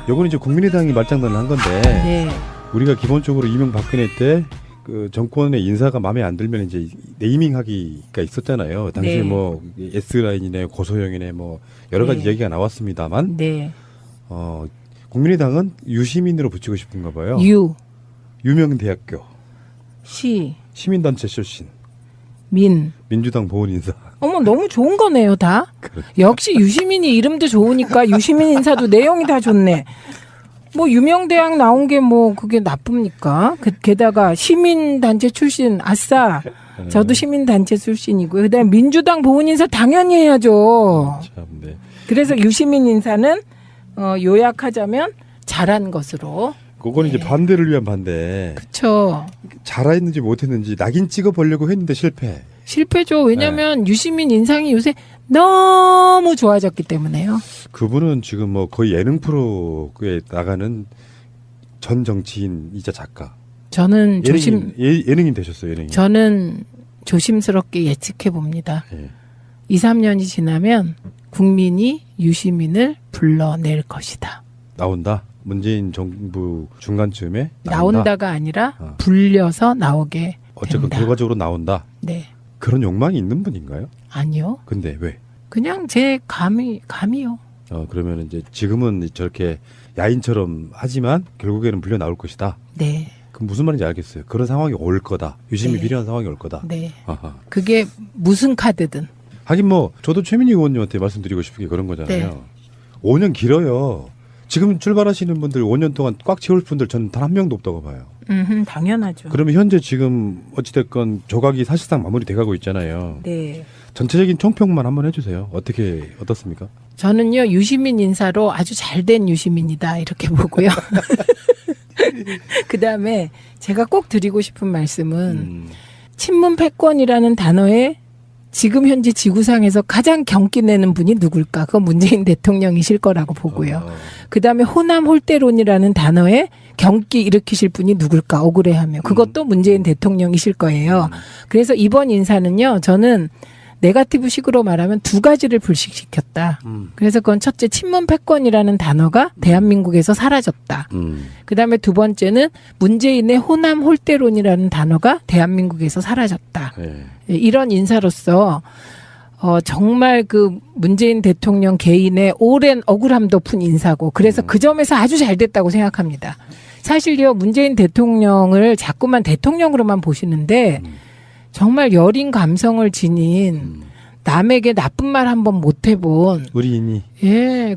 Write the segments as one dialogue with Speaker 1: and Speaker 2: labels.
Speaker 1: 요거는 이제 국민의당이 말장난을 한 건데
Speaker 2: 네.
Speaker 1: 우리가 기본적으로 이명박근혜 때 그 정권의 인사가 마음에 안 들면 이제 네이밍하기가 있었잖아요. 당시
Speaker 2: 네.
Speaker 1: 뭐 S라인이네 고소영이네 뭐 여러 가지
Speaker 2: 네.
Speaker 1: 얘기가 나왔습니다만
Speaker 2: 네.
Speaker 1: 국민의당은 유시민으로 붙이고 싶은가 봐요. 유명대학교 시민단체 출신 민주당 보훈 인사.
Speaker 2: 어머 너무 좋은 거네요 다.
Speaker 1: 그래.
Speaker 2: 역시 유시민이 이름도 좋으니까 유시민 인사도 내용이 다 좋네. 뭐 유명대학 나온 게 뭐 그게 나쁩니까? 게다가 시민단체 출신 아싸. 저도 시민단체 출신이고요. 그다음에 민주당 보훈 인사 당연히 해야죠.
Speaker 1: 참, 네.
Speaker 2: 그래서 유시민 인사는 요약하자면 잘한 것으로.
Speaker 1: 그건 이제 반대를 위한 반대.
Speaker 2: 그렇죠.
Speaker 1: 잘했는지 못했는지 낙인 찍어보려고 했는데
Speaker 2: 실패죠. 왜냐하면 유시민 인상이 요새 너무 좋아졌기 때문에요.
Speaker 1: 그분은 지금 뭐 거의 예능 프로에 나가는 전 정치인이자 작가.
Speaker 2: 저는
Speaker 1: 예능인 되셨어요. 예능인.
Speaker 2: 저는 조심스럽게 예측해 봅니다. 2, 3년이 지나면 국민이 유시민을 불러낼 것이다.
Speaker 1: 나온다. 문재인 정부 중간쯤에
Speaker 2: 나온다가 아니라 불려서 나오게
Speaker 1: 어쨌든
Speaker 2: 된다.
Speaker 1: 결과적으로 나온다.
Speaker 2: 네.
Speaker 1: 그런 욕망이 있는 분인가요?
Speaker 2: 아니요.
Speaker 1: 근데 왜?
Speaker 2: 그냥 제 감이요.
Speaker 1: 그러면 이제 지금은 저렇게 야인처럼 하지만 결국에는 불려 나올 것이다.
Speaker 2: 네.
Speaker 1: 그럼 무슨 말인지 알겠어요. 그런 상황이 올 거다. 유심히
Speaker 2: 네.
Speaker 1: 필요한 상황이 올 거다.
Speaker 2: 네.
Speaker 1: 아하.
Speaker 2: 그게 무슨 카드든.
Speaker 1: 하긴 뭐 저도 최민희 의원님한테 말씀드리고 싶은 게 그런 거잖아요.
Speaker 2: 네.
Speaker 1: 5년 길어요. 지금 출발하시는 분들 5년 동안 꽉 채울 분들 저는 단 한 명도 없다고 봐요.
Speaker 2: 당연하죠.
Speaker 1: 그러면 현재 지금 어찌됐건 조각이 사실상 마무리돼가고 있잖아요.
Speaker 2: 네.
Speaker 1: 전체적인 총평만 한번 해주세요. 어떻습니까?
Speaker 2: 저는요 유시민 인사로 아주 잘된 유시민이다 이렇게 보고요. 그다음에 제가 꼭 드리고 싶은 말씀은 친문 패권이라는 단어에 지금 현재 지구상에서 가장 경기 내는 분이 누굴까? 그건 문재인 대통령이실 거라고 보고요. 그다음에 호남 홀대론이라는 단어에 경기 일으키실 분이 누굴까? 억울해하며. 그것도 문재인 대통령이실 거예요. 그래서 이번 인사는요. 저는 네거티브 식으로 말하면 두 가지를 불식시켰다. 그래서 그건 첫째 친문 패권이라는 단어가 대한민국에서 사라졌다. 그다음에 두 번째는 문재인의 호남 홀대론이라는 단어가 대한민국에서 사라졌다.
Speaker 1: 네.
Speaker 2: 이런 인사로서 정말 그 문재인 대통령 개인의 오랜 억울함도 푼 인사고 그래서 그 점에서 아주 잘 됐다고 생각합니다. 사실요 문재인 대통령을 자꾸만 대통령으로만 보시는데 정말 여린 감성을 지닌 남에게 나쁜 말 한번 못 해본
Speaker 1: 의리인이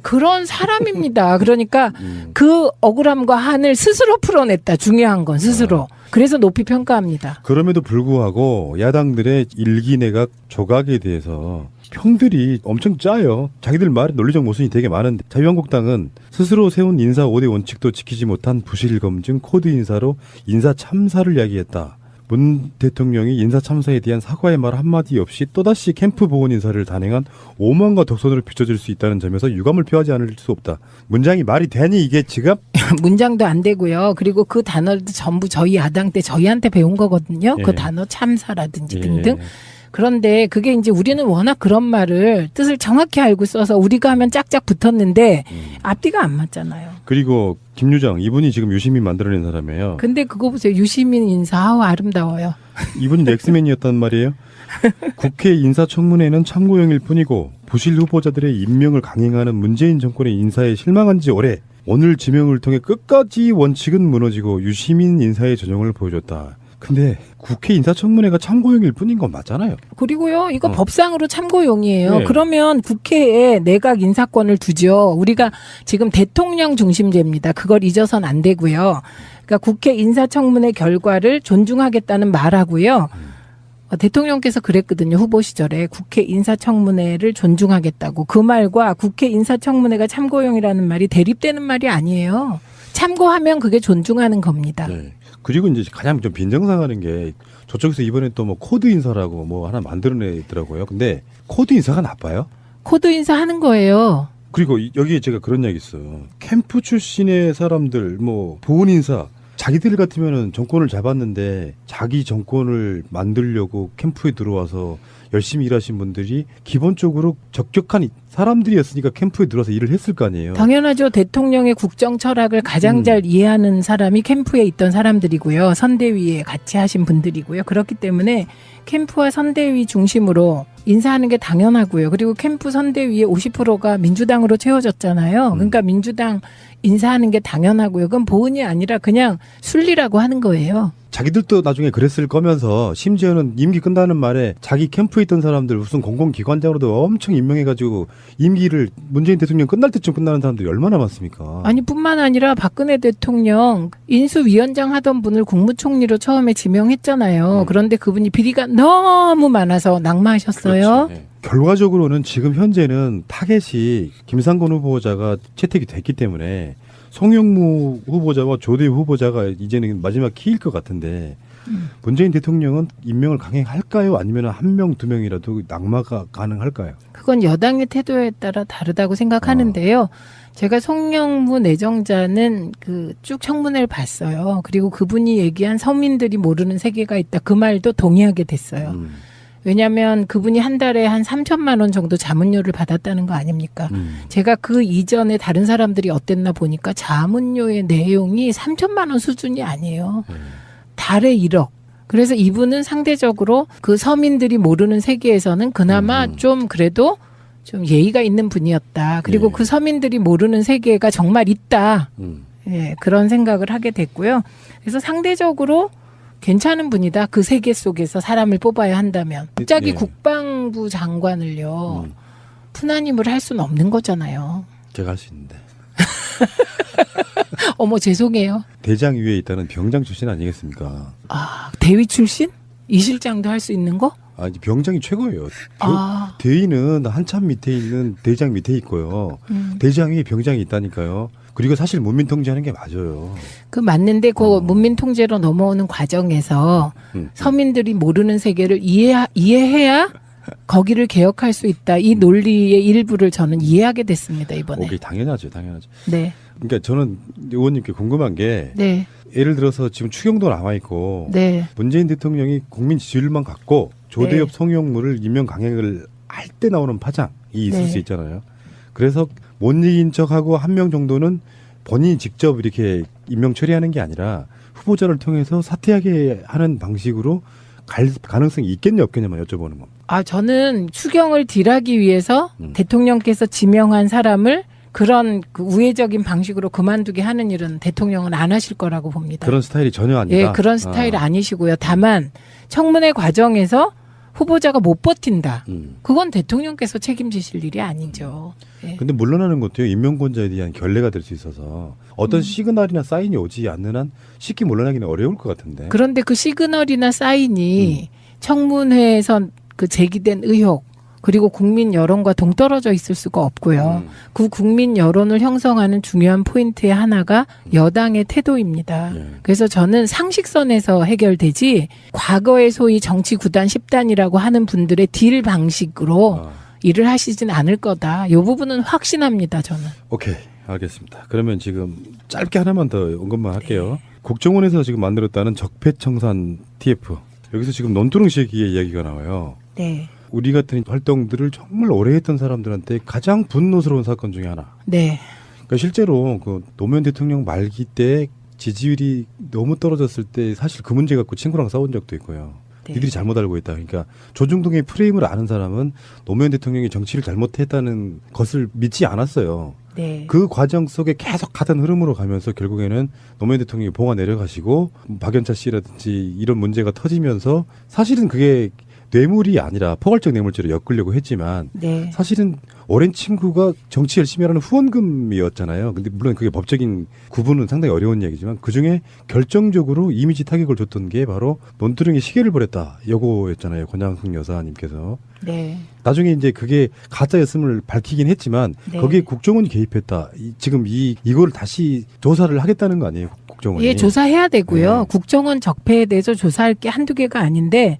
Speaker 2: 그런 사람입니다. 그러니까 그 억울함과 한을 스스로 풀어냈다. 중요한 건 스스로. 그래서 높이 평가합니다.
Speaker 1: 그럼에도 불구하고 야당들의 일기 내각 조각에 대해서 평들이 엄청 짜요. 자기들 말에 논리적 모순이 되게 많은데 자유한국당은 스스로 세운 인사 5대 원칙도 지키지 못한 부실 검증 코드 인사로 인사 참사를 야기했다. 문 대통령이 인사 참사에 대한 사과의 말 한마디 없이 또다시 캠프 보훈 인사를 단행한 오만과 독선으로 비춰질 수 있다는 점에서 유감을 표하지 않을 수 없다. 문장이 말이 되니 이게 지금?
Speaker 2: 문장도 안 되고요. 그리고 그 단어도 전부 저희 야당 때 저희한테 배운 거거든요. 그 단어 참사라든지 등등. 그런데 그게 이제 우리는 워낙 그런 말을 뜻을 정확히 알고 써서 우리가 하면 짝짝 붙었는데 앞뒤가 안 맞잖아요.
Speaker 1: 그리고 김유정 이분이 지금 유시민 만들어낸 사람이에요.
Speaker 2: 근데 그거 보세요. 유시민 인사 아우 아름다워요.
Speaker 1: 이분이 넥스맨이었단 말이에요. 국회 인사청문회는 참고용일 뿐이고 부실 후보자들의 임명을 강행하는 문재인 정권의 인사에 실망한 지 오래. 오늘 지명을 통해 끝까지 원칙은 무너지고 유시민 인사의 전형을 보여줬다. 근데 국회 인사청문회가 참고용일 뿐인 건 맞잖아요.
Speaker 2: 그리고요, 이거 법상으로 참고용이에요.
Speaker 1: 네.
Speaker 2: 그러면 국회에 내각 인사권을 두죠. 우리가 지금 대통령 중심제입니다. 그걸 잊어선 안 되고요. 그러니까 국회 인사청문회 결과를 존중하겠다는 말하고요. 대통령께서 그랬거든요. 후보 시절에 국회 인사청문회를 존중하겠다고. 그 말과 국회 인사청문회가 참고용이라는 말이 대립되는 말이 아니에요. 참고하면 그게 존중하는 겁니다.
Speaker 1: 네. 그리고 이제 가장 좀 빈정상하는 게 저쪽에서 이번에 또 뭐 코드 인사라고 뭐 하나 만들어내더라고요. 근데 코드 인사가 나빠요?
Speaker 2: 코드 인사 하는 거예요.
Speaker 1: 그리고 여기에 제가 그런 이야기 있어요. 캠프 출신의 사람들 뭐 보훈 인사 자기들 같으면은 정권을 잡았는데 자기 정권을 만들려고 캠프에 들어와서 열심히 일하신 분들이 기본적으로 적격한 사람들이었으니까 캠프에 들어와서 일을 했을 거 아니에요.
Speaker 2: 당연하죠. 대통령의 국정 철학을 가장 잘 이해하는 사람이 캠프에 있던 사람들이고요. 선대위에 같이 하신 분들이고요. 그렇기 때문에 캠프와 선대위 중심으로 인사하는 게 당연하고요. 그리고 캠프 선대위의 50%가 민주당으로 채워졌잖아요. 그러니까 민주당 인사하는 게 당연하고요. 그건 보은이 아니라 그냥 순리라고 하는 거예요.
Speaker 1: 자기들도 나중에 그랬을 거면서 심지어는 임기 끝나는 말에 자기 캠프에 있던 사람들 무슨 공공기관장으로도 엄청 임명해가지고 임기를 문재인 대통령 끝날 때쯤 끝나는 사람들이 얼마나 많습니까?
Speaker 2: 아니 뿐만 아니라 박근혜 대통령 인수위원장 하던 분을 국무총리로 처음에 지명했잖아요. 그런데 그분이 비리가 너무 많아서 낙마하셨어요.
Speaker 1: 그렇죠. 네. 결과적으로는 지금 현재는 타겟이 김상곤 후보자가 채택이 됐기 때문에 송영무 후보자와 조대희 후보자가 이제는 마지막 키일 것 같은데 문재인 대통령은 임명을 강행할까요? 아니면 한 명, 두 명이라도 낙마가 가능할까요?
Speaker 2: 그건 여당의 태도에 따라 다르다고 생각하는데요. 제가 송영무 내정자는 그 쭉 청문회를 봤어요. 그리고 그분이 얘기한 서민들이 모르는 세계가 있다. 그 말도 동의하게 됐어요. 왜냐하면 그분이 한 달에 한 3천만 원 정도 자문료를 받았다는 거 아닙니까? 제가 그 이전에 다른 사람들이 어땠나 보니까 자문료의 내용이 3천만 원 수준이 아니에요. 달에 1억. 그래서 이분은 상대적으로 그 서민들이 모르는 세계에서는 그나마 좀 그래도 좀 예의가 있는 분이었다. 그리고 그 서민들이 모르는 세계가 정말 있다. 예, 그런 생각을 하게 됐고요. 그래서 상대적으로 괜찮은 분이다. 그 세계 속에서 사람을 뽑아야 한다면. 갑자기 국방부 장관을요. 푸나님을 할 수는 없는 거잖아요.
Speaker 1: 제가 할 수 있는데.
Speaker 2: 어머 죄송해요.
Speaker 1: 대장 위에 있다는 병장 출신 아니겠습니까?
Speaker 2: 아 대위 출신? 이 실장도 할 수 있는 거?
Speaker 1: 아니 병장이 최고예요. 대위는 한참 밑에 있는 대장 밑에 있고요. 대장 위에 병장이 있다니까요. 그리고 사실 문민 통제하는 게 맞아요.
Speaker 2: 그 맞는데 그 문민 통제로 넘어오는 과정에서 서민들이 모르는 세계를 이해해야 거기를 개혁할 수 있다. 이 논리의 일부를 저는 이해하게 됐습니다, 이번에.
Speaker 1: 오케이, 당연하죠.
Speaker 2: 네.
Speaker 1: 그러니까 저는 의원님께 궁금한 게
Speaker 2: 네.
Speaker 1: 예를 들어서 지금 추경도 남아 있고
Speaker 2: 네.
Speaker 1: 문재인 대통령이 국민 지지율만 갖고 조대엽 송영무를 임명 강행을 할 때 나오는 파장이 있을 수 있잖아요. 그래서 못 이긴 척하고 한 명 정도는 본인이 직접 이렇게 임명 처리하는 게 아니라 후보자를 통해서 사퇴하게 하는 방식으로 갈 가능성이 있겠냐 없겠냐만 여쭤보는 겁니다.
Speaker 2: 아, 저는 추경을 딜하기 위해서 대통령께서 지명한 사람을 그런 그 우회적인 방식으로 그만두게 하는 일은 대통령은 안 하실 거라고 봅니다.
Speaker 1: 그런 스타일이 전혀 아니다.
Speaker 2: 예, 그런 스타일 아니시고요. 다만 청문회 과정에서 후보자가 못 버틴다. 그건 대통령께서 책임지실 일이 아니죠. 예.
Speaker 1: 근데 물러나는 것도요. 임명권자에 대한 결례가 될 수 있어서 어떤 시그널이나 사인이 오지 않는 한 쉽게 물러나기는 어려울 것 같은데.
Speaker 2: 그런데 그 시그널이나 사인이 청문회에서 그 제기된 의혹 그리고 국민 여론과 동떨어져 있을 수가 없고요. 그 국민 여론을 형성하는 중요한 포인트의 하나가 여당의 태도입니다. 그래서 저는 상식선에서 해결되지 과거에 소위 정치 9단 10단이라고 하는 분들의 딜 방식으로 일을 하시진 않을 거다. 이 부분은 확신합니다. 저는.
Speaker 1: 오케이. 알겠습니다. 그러면 지금 짧게 하나만 더 언급만 할게요. 국정원에서 지금 만들었다는 적폐청산 TF. 여기서 지금 논두렁 시기의 이야기가 나와요.
Speaker 2: 네.
Speaker 1: 우리 같은 활동들을 정말 오래 했던 사람들한테 가장 분노스러운 사건 중에 하나.
Speaker 2: 네.
Speaker 1: 그러니까 실제로 그 노무현 대통령 말기 때 지지율이 너무 떨어졌을 때 사실 그 문제 갖고 친구랑 싸운 적도 있고요.
Speaker 2: 네.
Speaker 1: 니들이 잘못 알고 있다. 그러니까 조중동의 프레임을 아는 사람은 노무현 대통령이 정치를 잘못했다는 것을 믿지 않았어요.
Speaker 2: 네.
Speaker 1: 그 과정 속에 계속 같은 흐름으로 가면서 결국에는 노무현 대통령이 봉화 내려가시고 박연차 씨라든지 이런 문제가 터지면서 사실은 그게 뇌물이 아니라 포괄적 뇌물죄로 엮으려고 했지만
Speaker 2: 네.
Speaker 1: 사실은 오랜 친구가 정치 열심히 하라는 후원금이었잖아요. 근데 물론 그게 법적인 구분은 상당히 어려운 얘기지만 그중에 결정적으로 이미지 타격을 줬던 게 바로 논두렁에 시계를 버렸다. 요거였잖아요. 권양숙 여사님께서.
Speaker 2: 네.
Speaker 1: 나중에 이제 그게 가짜였음을 밝히긴 했지만
Speaker 2: 네.
Speaker 1: 거기에 국정원이 개입했다. 지금 이걸 다시 조사를 하겠다는 거 아니에요? 국정원이.
Speaker 2: 예, 조사해야 되고요.
Speaker 1: 네.
Speaker 2: 국정원 적폐에 대해서 조사할 게 한두 개가 아닌데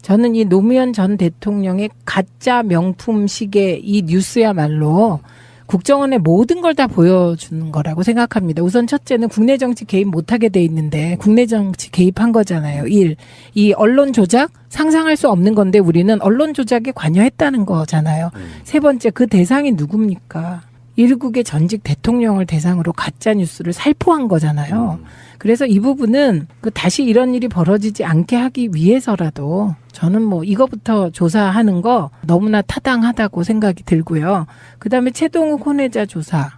Speaker 2: 저는 이 노무현 전 대통령의 가짜 명품 시계 이 뉴스야말로 국정원의 모든 걸 다 보여주는 거라고 생각합니다. 우선 첫째는 국내 정치 개입 못하게 돼 있는데 국내 정치 개입한 거잖아요. 이 언론 조작 상상할 수 없는 건데 우리는 언론 조작에 관여했다는 거잖아요. 세 번째, 그 대상이 누굽니까? 일국의 전직 대통령을 대상으로 가짜 뉴스를 살포한 거잖아요. 그래서 이 부분은 다시 이런 일이 벌어지지 않게 하기 위해서라도 저는 뭐 이거부터 조사하는 거 너무나 타당하다고 생각이 들고요. 그다음에 최동욱 혼외자 조사.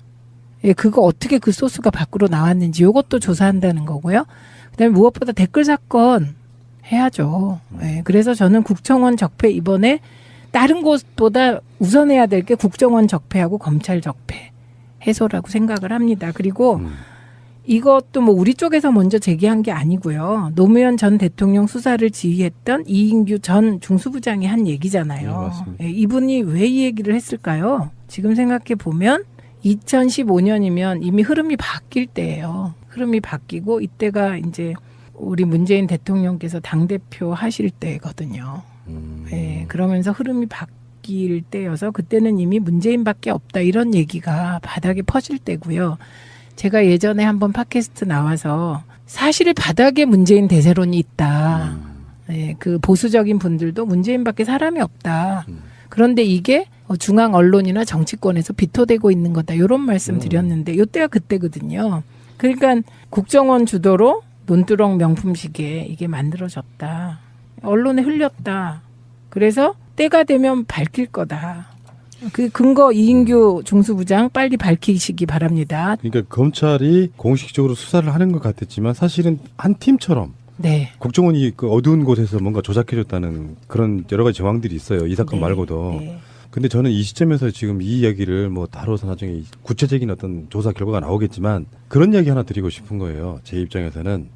Speaker 2: 예, 그거 어떻게 그 소스가 밖으로 나왔는지 이것도 조사한다는 거고요. 그다음에 무엇보다 댓글 사건 해야죠. 예, 그래서 저는 국정원 적폐 이번에 다른 곳보다 우선해야 될 게 국정원 적폐하고 검찰 적폐 해소라고 생각을 합니다. 그리고 이것도 뭐 우리 쪽에서 먼저 제기한 게 아니고요. 노무현 전 대통령 수사를 지휘했던 이인규 전 중수부장이 한 얘기잖아요.
Speaker 1: 네, 맞습니다.
Speaker 2: 예, 이분이 왜 이 얘기를 했을까요? 지금 생각해 보면 2015년이면 이미 흐름이 바뀔 때예요. 흐름이 바뀌고 이때가 이제 우리 문재인 대통령께서 당대표 하실 때거든요. 예, 그러면서 흐름이 바뀔 때여서 그때는 이미 문재인밖에 없다 이런 얘기가 바닥에 퍼질 때고요. 제가 예전에 한번 팟캐스트 나와서 사실 바닥에 문재인 대세론이 있다. 예, 그 보수적인 분들도 문재인밖에 사람이 없다. 그런데 이게 중앙 언론이나 정치권에서 비토되고 있는 거다. 이런 말씀 드렸는데 이때가 그때거든요. 그러니까 국정원 주도로 논두렁 명품 시계 이게 만들어졌다. 언론에 흘렸다. 그래서 때가 되면 밝힐 거다. 그 근거 이인규 중수부장 빨리 밝히시기 바랍니다.
Speaker 1: 그러니까 검찰이 공식적으로 수사를 하는 것 같았지만 사실은 한 팀처럼
Speaker 2: 네.
Speaker 1: 국정원이 그 어두운 곳에서 뭔가 조작해줬다는 그런 여러 가지 정황들이 있어요. 이 사건
Speaker 2: 네.
Speaker 1: 말고도.
Speaker 2: 네.
Speaker 1: 근데 저는 이 시점에서 지금 이 이야기를 뭐 다뤄서 나중에 구체적인 어떤 조사 결과가 나오겠지만 그런 이야기 하나 드리고 싶은 거예요. 제 입장에서는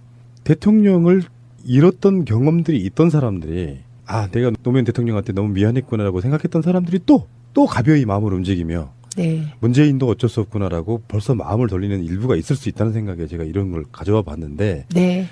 Speaker 1: 대통령을 잃었던 경험들이 있던 사람들이 아 내가 노무현 대통령한테 너무 미안했구나라고 생각했던 사람들이 또 가벼이 마음을 움직이며
Speaker 2: 네.
Speaker 1: 문재인도 어쩔 수 없구나라고 벌써 마음을 돌리는 일부가 있을 수 있다는 생각에 제가 이런 걸 가져와 봤는데
Speaker 2: 네.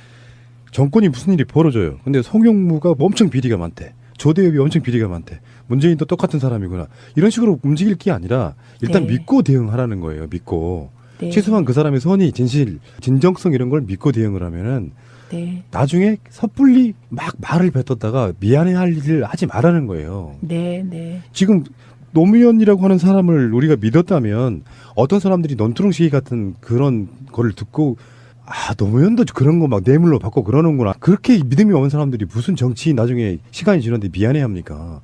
Speaker 1: 정권이 무슨 일이 벌어져요. 근데 송영무가 엄청 비리가 많대. 조대엽이 엄청 비리가 많대. 문재인도 똑같은 사람이구나. 이런 식으로 움직일 게 아니라 일단
Speaker 2: 네.
Speaker 1: 믿고 대응하라는 거예요. 믿고.
Speaker 2: 네.
Speaker 1: 최소한 그 사람의 선의, 진실, 진정성 이런 걸 믿고 대응을 하면은
Speaker 2: 네.
Speaker 1: 나중에 섣불리 막 말을 뱉었다가 미안해할 일을 하지 말라는 거예요.
Speaker 2: 네. 네.
Speaker 1: 지금 노무현이라고 하는 사람을 우리가 믿었다면 어떤 사람들이 논두렁시기 같은 그런 거를 듣고 아 노무현도 그런 거 막 뇌물로 받고 그러는구나. 그렇게 믿음이 없는 사람들이 무슨 정치 나중에 시간이 지났는데 미안해합니까?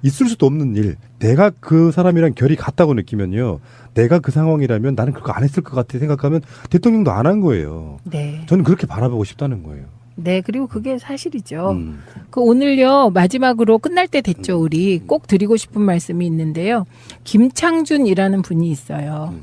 Speaker 1: 있을 수도 없는 일. 내가 그 사람이랑 결이 같다고 느끼면요. 내가 그 상황이라면 나는 그거 안 했을 것 같아 생각하면 대통령도 안 한 거예요.
Speaker 2: 네.
Speaker 1: 저는 그렇게 바라보고 싶다는 거예요.
Speaker 2: 네. 그리고 그게 사실이죠. 그 오늘요 마지막으로 끝날 때 됐죠. 우리 꼭 드리고 싶은 말씀이 있는데요. 김창준이라는 분이 있어요.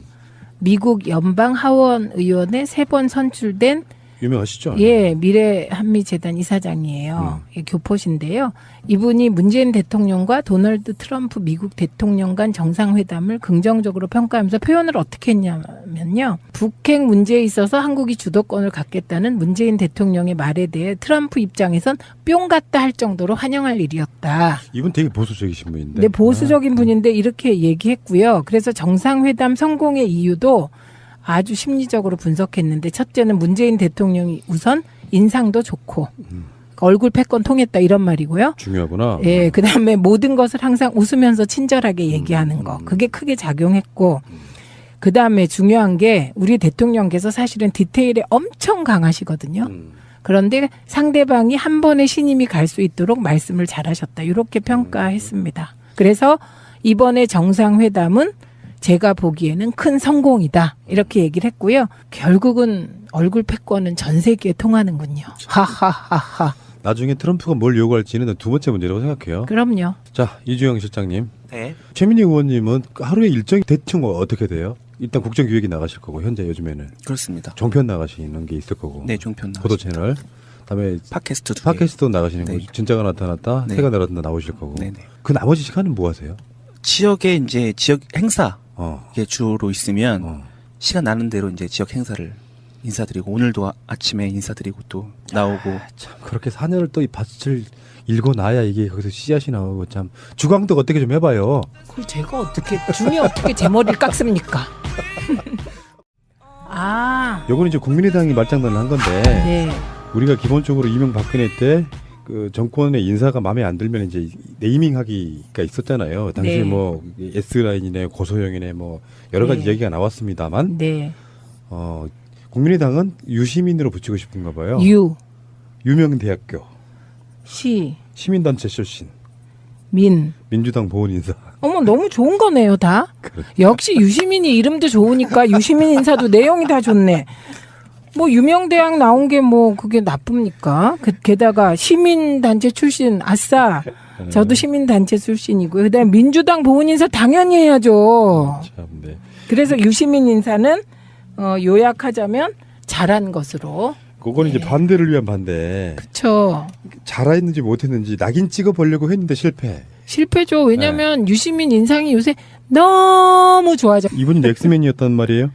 Speaker 2: 미국 연방 하원 의원에 3번 선출된
Speaker 1: 유명하시죠?
Speaker 2: 예, 미래 한미재단 이사장이에요. 예, 교포신데요. 이분이 문재인 대통령과 도널드 트럼프 미국 대통령 간 정상회담을 긍정적으로 평가하면서 표현을 어떻게 했냐면요. 북핵 문제에 있어서 한국이 주도권을 갖겠다는 문재인 대통령의 말에 대해 트럼프 입장에선 뿅 같다 할 정도로 환영할 일이었다.
Speaker 1: 이분 되게 보수적이신 분인데.
Speaker 2: 네, 보수적인 분인데 이렇게 얘기했고요. 그래서 정상회담 성공의 이유도 아주 심리적으로 분석했는데 첫째는 문재인 대통령이 우선 인상도 좋고 얼굴 패권 통했다 이런 말이고요.
Speaker 1: 중요하구나.
Speaker 2: 예, 그다음에 모든 것을 항상 웃으면서 친절하게 얘기하는 거. 그게 크게 작용했고 그다음에 중요한 게 우리 대통령께서 사실은 디테일에 엄청 강하시거든요. 그런데 상대방이 한 번에 신임이 갈 수 있도록 말씀을 잘하셨다. 이렇게 평가했습니다. 그래서 이번에 정상회담은 제가 보기에는 큰 성공이다. 이렇게 얘기를 했고요. 결국은 얼굴 패권은 전 세계에 통하는군요. 하하하하.
Speaker 1: 나중에 트럼프가 뭘 요구할지는 두 번째 문제라고 생각해요.
Speaker 2: 그럼요.
Speaker 1: 자, 이주영 실장님.
Speaker 3: 네.
Speaker 1: 최민희 의원님은 하루에 일정이 대충 어떻게 돼요? 일단 국정기획이 나가실 거고 현재 요즘에는
Speaker 3: 그렇습니다.
Speaker 1: 종편 나가시는 게 있을 거고.
Speaker 3: 네, 종편
Speaker 1: 보도
Speaker 3: 나가십니다.
Speaker 1: 채널. 그다음에
Speaker 3: 팟캐스트 2개.
Speaker 1: 팟캐스트 나가시는
Speaker 3: 네.
Speaker 1: 거고 진짜가 나타났다,
Speaker 3: 네.
Speaker 1: 새가 나타났다 나오실 거고.
Speaker 3: 네네.
Speaker 1: 그 나머지 시간은 뭐 하세요?
Speaker 3: 지역에 이제 지역 행사
Speaker 1: 어.
Speaker 3: 게 주로 있으면
Speaker 1: 어.
Speaker 3: 시간 나는 대로 이제 지역 행사를 인사드리고 오늘도 아침에 인사드리고 또 나오고
Speaker 1: 참 그렇게 4년을 또 이 밭을 읽어놔야 이게 거기서 씨앗이 나오고 참 주광덕 어떻게 좀 해봐요.
Speaker 2: 그걸 제가 어떻게 중이 어떻게 제 머리를 깎습니까? 아,
Speaker 1: 요거는 이제 국민의당이 말장난을 한 건데
Speaker 2: 네,
Speaker 1: 우리가 기본적으로 이명박근혜 때 그 정권의 인사가 마음에 안 들면 이제 네이밍하기가 있었잖아요. 당시
Speaker 2: 네.
Speaker 1: 뭐 S라인이네 고소영이네 뭐 여러 가지
Speaker 2: 네.
Speaker 1: 얘기가 나왔습니다만
Speaker 2: 네,
Speaker 1: 국민의당은 유시민으로 붙이고 싶은가 봐요. 유명대학교 시민단체 출신 민주당 보훈 인사.
Speaker 2: 어머, 너무 좋은 거네요, 다.
Speaker 1: 그래.
Speaker 2: 역시 유시민이 이름도 좋으니까 유시민 인사도 내용이 다 좋네. 뭐 유명대학 나온 게 뭐 그게 나쁩니까? 게다가 시민단체 출신, 아싸. 저도 시민단체 출신이고요. 그다음에 민주당 보훈 인사 당연히 해야죠.
Speaker 1: 참, 네.
Speaker 2: 그래서 유시민 인사는 요약하자면 잘한 것으로.
Speaker 1: 그건 이제 반대를 위한 반대.
Speaker 2: 그렇죠.
Speaker 1: 잘했는지 못했는지 낙인 찍어보려고 했는데
Speaker 2: 실패죠. 왜냐하면 유시민 인상이 요새 너무 좋아져.
Speaker 1: 이분이 넥스맨이었단 말이에요.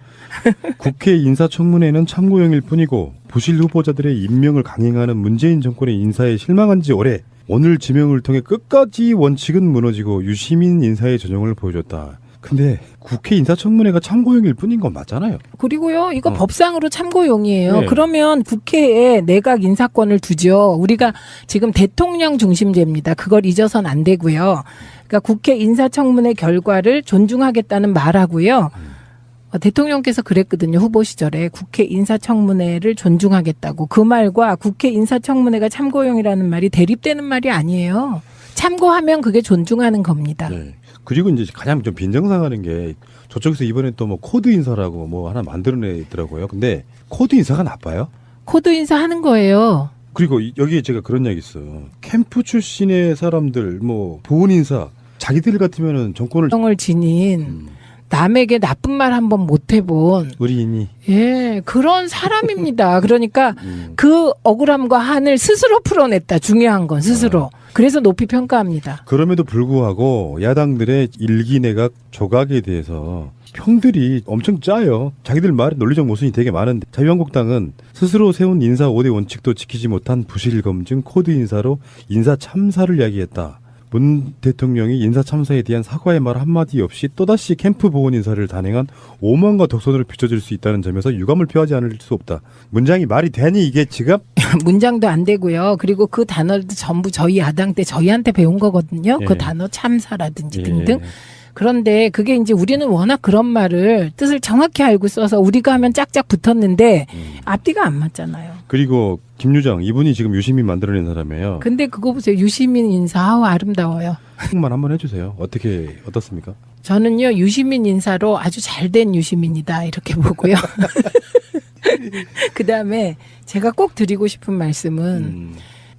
Speaker 1: 국회 인사청문회는 참고용일 뿐이고 부실 후보자들의 임명을 강행하는 문재인 정권의 인사에 실망한 지 오래. 오늘 지명을 통해 끝까지 원칙은 무너지고 유시민 인사의 전형을 보여줬다. 근데 국회 인사청문회가 참고용일 뿐인 건 맞잖아요.
Speaker 2: 그리고요, 이거 법상으로 참고용이에요.
Speaker 1: 네.
Speaker 2: 그러면 국회에 내각 인사권을 두죠. 우리가 지금 대통령 중심제입니다. 그걸 잊어선 안 되고요. 그러니까 국회 인사청문회 결과를 존중하겠다는 말하고요. 대통령께서 그랬거든요. 후보 시절에 국회 인사청문회를 존중하겠다고. 그 말과 국회 인사청문회가 참고용이라는 말이 대립되는 말이 아니에요. 참고하면 그게 존중하는 겁니다.
Speaker 1: 네. 그리고 이제 가장 좀 빈정상하는 게 저쪽에서 이번에 또 뭐 코드 인사라고 뭐 하나 만들어내더라고요. 근데 코드 인사가 나빠요?
Speaker 2: 코드 인사하는 거예요.
Speaker 1: 그리고 여기에 제가 그런 이야기 있어. 캠프 출신의 사람들 뭐 보훈 인사 자기들 같으면은 정권을
Speaker 2: 정을 지닌 남에게 나쁜 말 한번 못 해본
Speaker 1: 의리인이
Speaker 2: 그런 사람입니다. 그러니까 그 억울함과 한을 스스로 풀어냈다. 중요한 건 스스로. 그래서 높이 평가합니다.
Speaker 1: 그럼에도 불구하고 야당들의 일기 내각 조각에 대해서 평들이 엄청 짜요. 자기들 말에 논리적 모순이 되게 많은데 자유한국당은 스스로 세운 인사 5대 원칙도 지키지 못한 부실 검증 코드 인사로 인사 참사를 야기했다. 문 대통령이 인사 참사에 대한 사과의 말 한마디 없이 또다시 캠프 보훈 인사를 단행한 오만과 독선으로 비춰질 수 있다는 점에서 유감을 표하지 않을 수 없다. 문장이 말이 되니 이게 지금?
Speaker 2: 문장도 안 되고요. 그리고 그 단어도 전부 저희 야당 때 저희한테 배운 거거든요.
Speaker 1: 예.
Speaker 2: 그 단어 참사라든지
Speaker 1: 예.
Speaker 2: 등등. 그런데 그게 이제 우리는 워낙 그런 말을 뜻을 정확히 알고 써서 우리가 하면 짝짝 붙었는데 앞뒤가 안 맞잖아요.
Speaker 1: 그리고 김유정 이분이 지금 유시민 만들어낸 사람이에요.
Speaker 2: 근데 그거 보세요. 유시민 인사 아우 아름다워요.
Speaker 1: 한번 한번 해주세요. 어떻습니까?
Speaker 2: 저는요 유시민 인사로 아주 잘된 유시민이다 이렇게 보고요. 그다음에 제가 꼭 드리고 싶은 말씀은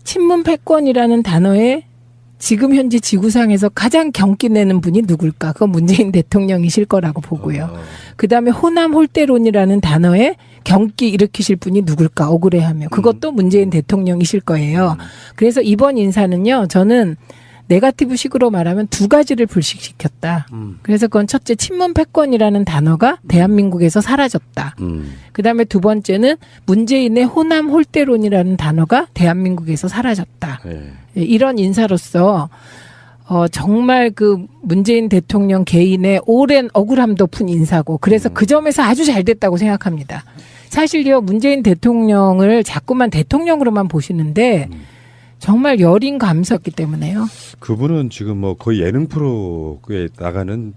Speaker 2: 친문 패권이라는 단어에 지금 현재 지구상에서 가장 경기 내는 분이 누굴까? 그건 문재인 대통령이실 거라고 보고요. 그다음에 호남 홀대론이라는 단어에 경기 일으키실 분이 누굴까? 억울해하며. 그것도 문재인 대통령이실 거예요. 그래서 이번 인사는요. 저는 네거티브 식으로 말하면 두 가지를 불식시켰다. 그래서 그건 첫째 친문 패권이라는 단어가 대한민국에서 사라졌다. 그다음에 두 번째는 문재인의 호남 홀대론이라는 단어가 대한민국에서 사라졌다.
Speaker 1: 네.
Speaker 2: 이런 인사로서 정말 그 문재인 대통령 개인의 오랜 억울함 덮은 인사고 그래서 그 점에서 아주 잘 됐다고 생각합니다. 사실요 문재인 대통령을 자꾸만 대통령으로만 보시는데 정말 여린 감사였기 때문에요.
Speaker 1: 그분은 지금 뭐 거의 예능 프로에 나가는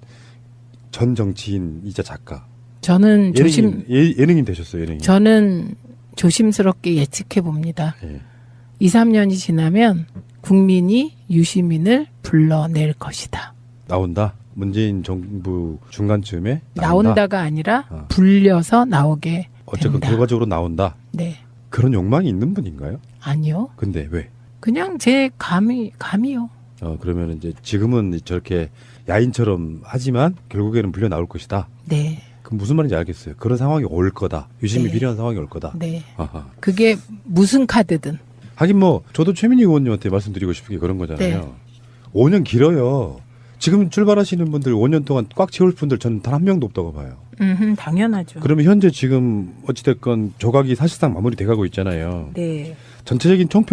Speaker 1: 전 정치인이자 작가.
Speaker 2: 저는
Speaker 1: 예능인 되셨어요. 예능인.
Speaker 2: 저는 조심스럽게 예측해 봅니다.
Speaker 1: 예.
Speaker 2: 2, 3년이 지나면 국민이 유시민을 불러낼 것이다.
Speaker 1: 나온다. 문재인 정부 중간쯤에
Speaker 2: 나온다가 아니라 불려서 나오게
Speaker 1: 어쨌든
Speaker 2: 된다.
Speaker 1: 결과적으로 나온다.
Speaker 2: 네.
Speaker 1: 그런 욕망이 있는 분인가요?
Speaker 2: 아니요.
Speaker 1: 근데 왜?
Speaker 2: 그냥 제 감이요.
Speaker 1: 그러면 이제 지금은 저렇게 야인처럼 하지만 결국에는 불려 나올 것이다.
Speaker 2: 네.
Speaker 1: 그럼 무슨 말인지 알겠어요. 그런 상황이 올 거다. 유심히
Speaker 2: 네.
Speaker 1: 필요한 상황이 올 거다.
Speaker 2: 네.
Speaker 1: 아하.
Speaker 2: 그게 무슨 카드든.
Speaker 1: 하긴 뭐 저도 최민희 의원님한테 말씀드리고 싶은 게 그런 거잖아요.
Speaker 2: 네.
Speaker 1: 5년 길어요. 지금 출발하시는 분들 5년 동안 꽉 채울 분들 저는 단 한 명도 없다고 봐요.
Speaker 2: 당연하죠.
Speaker 1: 그러면 현재 지금 어찌됐건 조각이 사실상 마무리돼가고 있잖아요.
Speaker 2: 네.
Speaker 1: 전체적인 총평